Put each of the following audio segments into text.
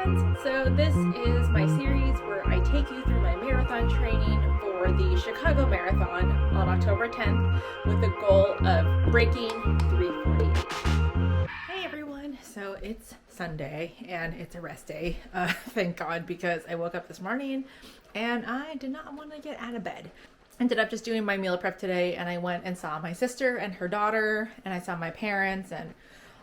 friends! So this is my series where I take you through my marathon training for the Chicago Marathon on October 10th with the goal of breaking 3:48. Hey everyone! So it's Sunday and it's a rest day, thank God, because I woke up this morning and I did not want to get out of bed. Ended up just doing my meal prep today, and I went and saw my sister and her daughter, and I saw my parents and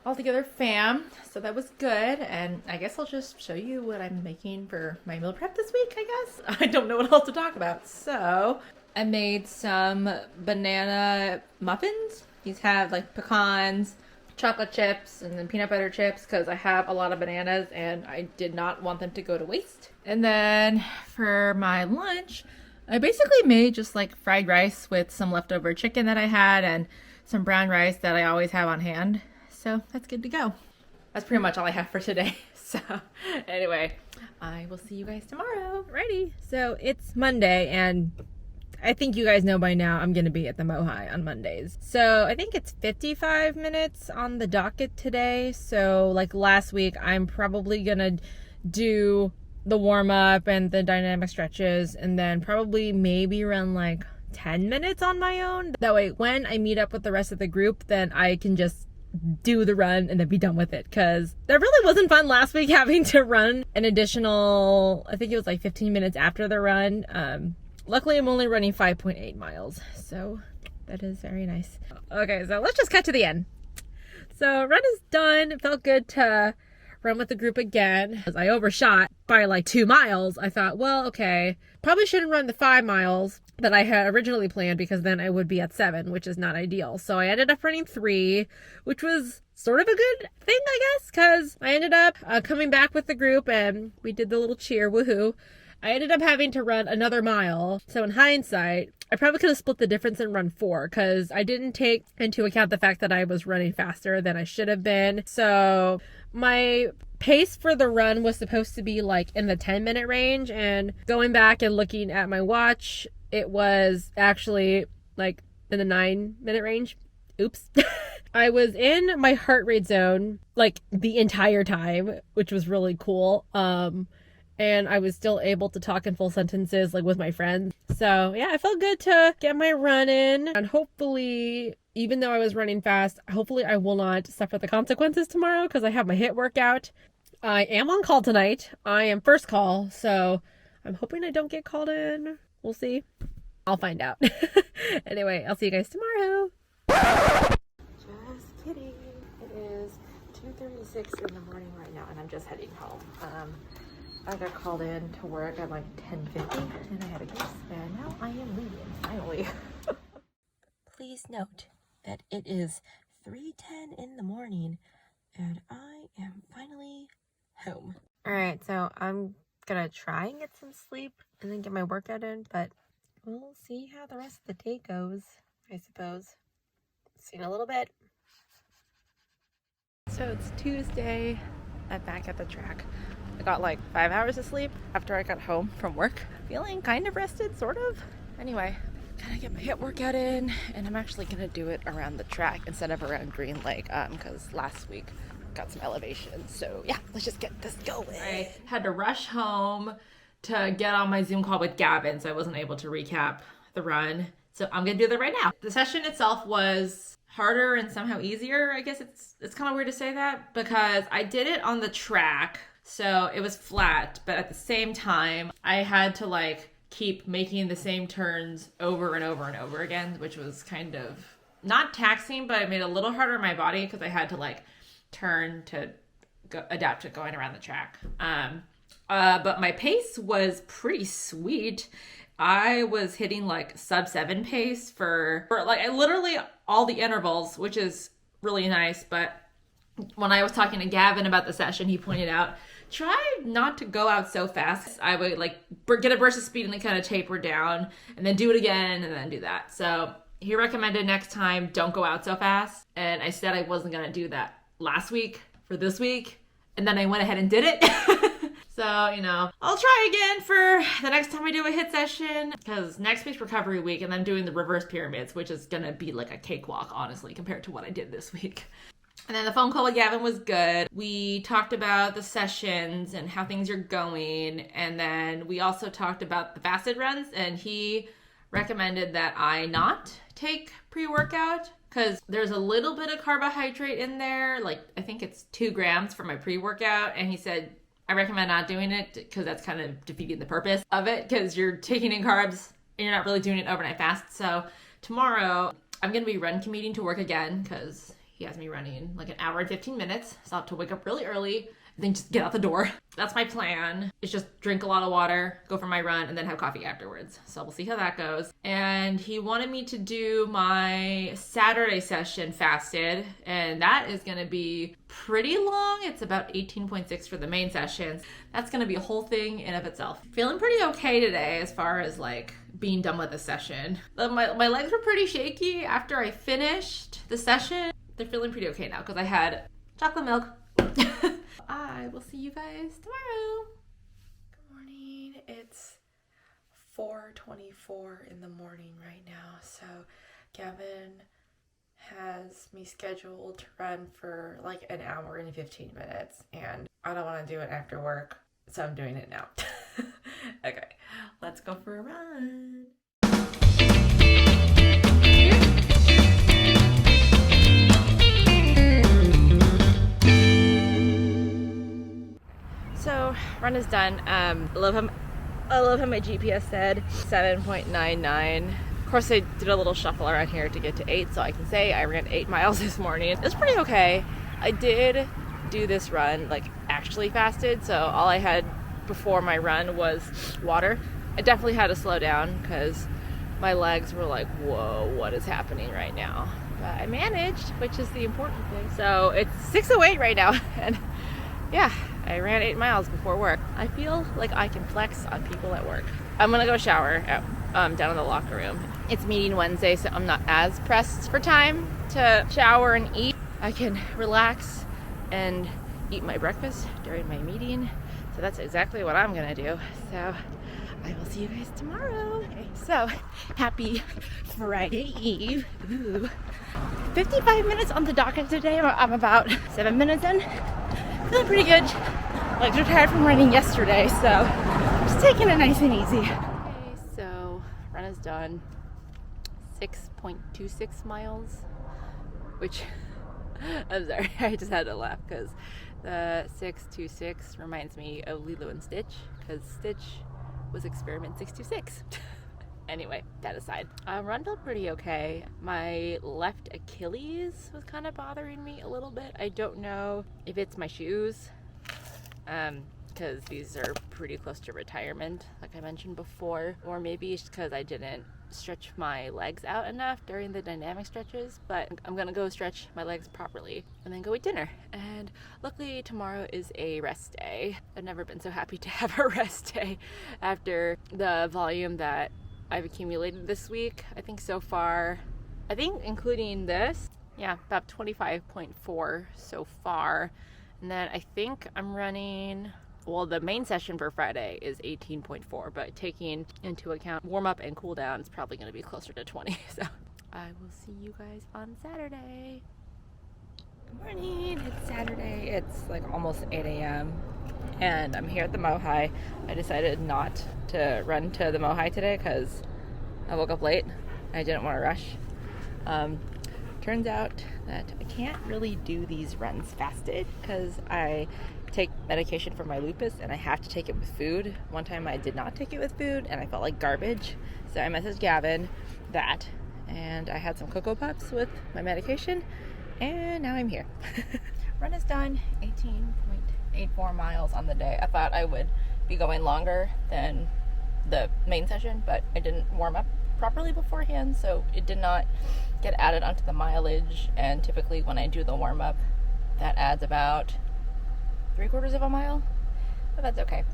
all together fam, so that was good. And I guess I'll just show you what I'm making for my meal prep this week. I guess I don't know what else to talk about, so I made some banana muffins. These have like pecans, chocolate chips, and then peanut butter chips because I have a lot of bananas and I did not want them to go to waste. And then for my lunch, I basically made just like fried rice with some leftover chicken that I had and some brown rice that I always have on hand. So that's good to go. That's pretty much all I have for today. So anyway, I will see you guys tomorrow. Alrighty. So it's Monday, and I think you guys know by now I'm going to be at the Mohai on Mondays. So I think it's 55 minutes on the docket today. So like last week, I'm probably going to do the warm up and the dynamic stretches, and then probably maybe run like 10 minutes on my own. That way, when I meet up with the rest of the group, then I can just do the run and then be done with it, because that really wasn't fun last week having to run an additional, I think it was like 15 minutes after the run. Luckily I'm only running 5.8 miles, so that is very nice. Okay, so let's just cut to the end. So run is done. It felt good to run with the group again. As I overshot by like 2 miles, I thought, well, okay, probably shouldn't run the 5 miles that I had originally planned, because then I would be at 7, which is not ideal. So I ended up running 3, which was sort of a good thing, I guess, because I ended up coming back with the group and we did the little cheer, woohoo. I ended up having to run another mile. So in hindsight, I probably could have split the difference and run 4, because I didn't take into account the fact that I was running faster than I should have been. So my pace for the run was supposed to be like in the 10-minute range, and going back and looking at my watch, it was actually like in the 9-minute range. Oops. I was in my heart rate zone like the entire time, which was really cool. And I was still able to talk in full sentences like with my friends. So yeah, I felt good to get my run in. And hopefully, even though I was running fast, hopefully I will not suffer the consequences tomorrow, because I have my HIIT workout. I am on call tonight. I am first call, so I'm hoping I don't get called in. We'll see. I'll find out. Anyway, I'll see you guys tomorrow. Just kidding. It is 2:36 in the morning right now, and I'm just heading home. I got called in to work at like 10:50, and I had a kiss, and now I am leaving, finally. Please note that it is 3:10 in the morning, and I am finally home. Alright, so I'm gonna try and get some sleep and then get my workout in, but we'll see how the rest of the day goes, I suppose. See you in a little bit. So it's Tuesday. I'm back at the track. I got like 5 hours of sleep after I got home from work. Feeling kind of rested, sort of. Anyway, gotta get my HIIT workout in, and I'm actually gonna do it around the track instead of around Green Lake, because last week got some elevation. So yeah, let's just get this going. I had to rush home to get on my Zoom call with Gavin, so I wasn't able to recap the run. So I'm gonna do that right now. The session itself was harder and somehow easier. I guess it's kind of weird to say that, because I did it on the track. So it was flat, but at the same time, I had to like keep making the same turns over and over and over again, which was kind of not taxing, but it made it a little harder on my body, because I had to like turn to adapt to going around the track. But my pace was pretty sweet. I was hitting like sub 7 pace for like literally all the intervals, which is really nice. But when I was talking to Gavin about the session, he pointed out, try not to go out so fast. I would like get a burst of speed and then kind of taper down, and then do it again, and then do that. So he recommended next time, don't go out so fast. And I said I wasn't going to do that last week for this week. And then I went ahead and did it. So, you know, I'll try again for the next time I do a HIIT session, because next week's recovery week, and I'm doing the reverse pyramids, which is going to be like a cakewalk, honestly, compared to what I did this week. And then the phone call with Gavin was good. We talked about the sessions and how things are going. And then we also talked about the fasted runs. And he recommended that I not take pre-workout because there's a little bit of carbohydrate in there. Like, I think it's 2 grams for my pre-workout. And he said, I recommend not doing it because that's kind of defeating the purpose of it because you're taking in carbs and you're not really doing it overnight fast. So tomorrow I'm going to be run commuting to work again because he has me running like an hour and 15 minutes. So I'll have to wake up really early and then just get out the door. That's my plan. Is just drink a lot of water, go for my run, and then have coffee afterwards. So we'll see how that goes. And he wanted me to do my Saturday session fasted. And that is going to be pretty long. It's about 18.6 for the main sessions. That's going to be a whole thing in of itself. Feeling pretty okay today as far as like being done with the session. My legs were pretty shaky after I finished the session. They're feeling pretty okay now because I had chocolate milk. I will see you guys tomorrow. Good morning. It's 4:24 in the morning right now. So Gavin has me scheduled to run for like an hour and 15 minutes. And I don't want to do it after work. So I'm doing it now. Okay, let's go for a run. So run is done. I love how my GPS said 7.99. Of course, I did a little shuffle around here to get to 8, so I can say I ran 8 miles this morning. It's pretty okay. I did do this run like actually fasted, so all I had before my run was water. I definitely had to slow down because my legs were like, whoa, what is happening right now? But I managed, which is the important thing. So it's 6:08 right now, and yeah, I ran 8 miles before work. I feel like I can flex on people at work. I'm gonna go shower down in the locker room. It's meeting Wednesday, so I'm not as pressed for time to shower and eat. I can relax and eat my breakfast during my meeting. So that's exactly what I'm gonna do. So I will see you guys tomorrow. Okay, so happy Friday Eve. Ooh. 55 minutes on the docket today. I'm about 7 minutes in. Feeling pretty good. Legs are tired from running yesterday, so just taking it nice and easy. Okay, so run is done. 6.26 miles, which I'm sorry, I just had to laugh because the 626 reminds me of Lilo and Stitch because Stitch was experiment 626. Anyway, that aside, run felt pretty okay. My left Achilles was kind of bothering me a little bit. I don't know if it's my shoes, because these are pretty close to retirement, like I mentioned before, or maybe it's because I didn't stretch my legs out enough during the dynamic stretches, but I'm gonna go stretch my legs properly and then go eat dinner. And luckily tomorrow is a rest day. I've never been so happy to have a rest day after the volume that I've accumulated this week. I think so far, including this, yeah, about 25.4 so far. And then I think I'm running, well, the main session for Friday is 18.4, but taking into account warm up and cool down, it's probably going to be closer to 20. So I will see you guys on Saturday. Good morning, it's Saturday. It's like almost 8 a.m. and I'm here at the Mohai. I decided not to run to the Mohai today because I woke up late. I didn't want to rush. Turns out that I can't really do these runs fasted because I take medication for my lupus and I have to take it with food. One time I did not take it with food and I felt like garbage. So I messaged Gavin that, and I had some Cocoa Puffs with my medication, and now I'm here. Run is done, 18.84 miles on the day. I thought I would be going longer than the main session, but I didn't warm up properly beforehand, so it did not get added onto the mileage. And typically when I do the warm up, that adds about 3/4 of a mile, but that's okay.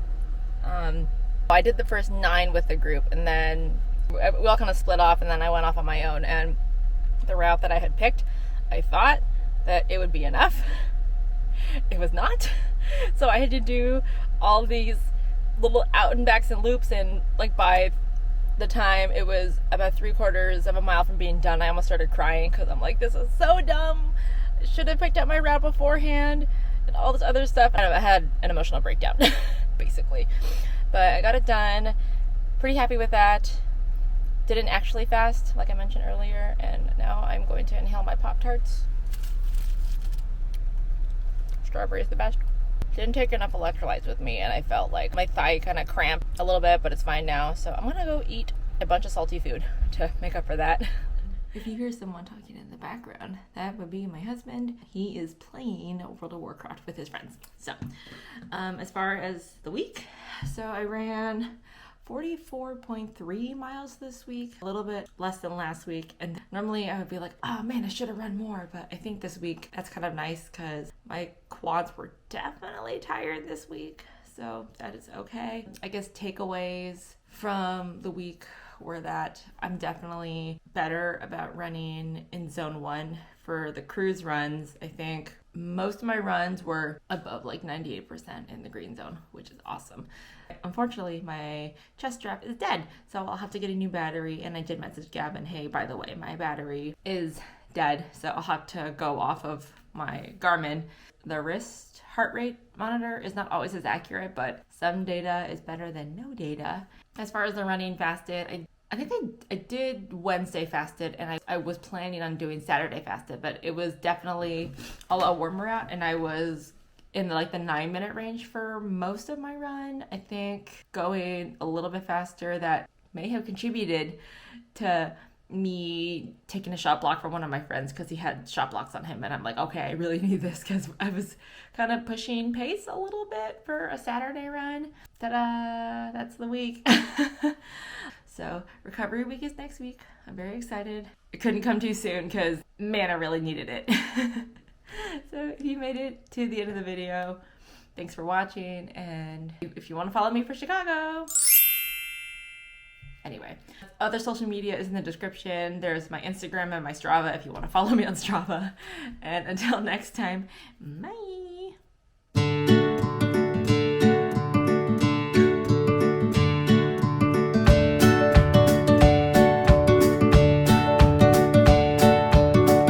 I did the first 9 with the group, and then we all kind of split off, and then I went off on my own. And the route that I had picked, I thought that it would be enough. It was not. So I had to do all these little out and backs and loops, and like by the time it was about 3/4 of a mile from being done, I almost started crying because I'm like, this is so dumb. Should have picked out my route beforehand and all this other stuff. I had an emotional breakdown, basically. But I got it done. Pretty happy with that. Didn't actually fast, like I mentioned earlier, and now I'm going to inhale my Pop-Tarts. Strawberry is the best. Didn't take enough electrolytes with me, and I felt like my thigh kind of cramped a little bit, but it's fine now. So I'm gonna go eat a bunch of salty food to make up for that. If you hear someone talking in the background, that would be my husband. He is playing World of Warcraft with his friends. So, as far as the week, so I ran 44.3 miles this week, a little bit less than last week. And normally I would be like, oh man, I should have run more. But I think this week that's kind of nice because my quads were definitely tired this week. So that is okay. I guess takeaways from the week were that I'm definitely better about running in zone 1 for the cruise runs. I think most of my runs were above like 98% in the green zone, which is awesome. Unfortunately, my chest strap is dead, so I'll have to get a new battery. And I did message Gavin, hey, by the way, my battery is dead, so I'll have to go off of my Garmin. The wrist heart rate monitor is not always as accurate, but some data is better than no data. As far as the running fasted, I think I did Wednesday fasted, and I was planning on doing Saturday fasted, but it was definitely a lot warmer out, and I was in the 9-minute range for most of my run. I think going a little bit faster, that may have contributed to me taking a shot block from one of my friends because he had shot blocks on him, and I'm like, okay, I really need this because I was kind of pushing pace a little bit for a Saturday run. Ta-da! That's the week. So recovery week is next week. I'm very excited. It couldn't come too soon because, man, I really needed it. So if you made it to the end of the video, thanks for watching. And if you want to follow me for Chicago, anyway, other social media is in the description. There's my Instagram and my Strava if you want to follow me on Strava. And until next time, bye.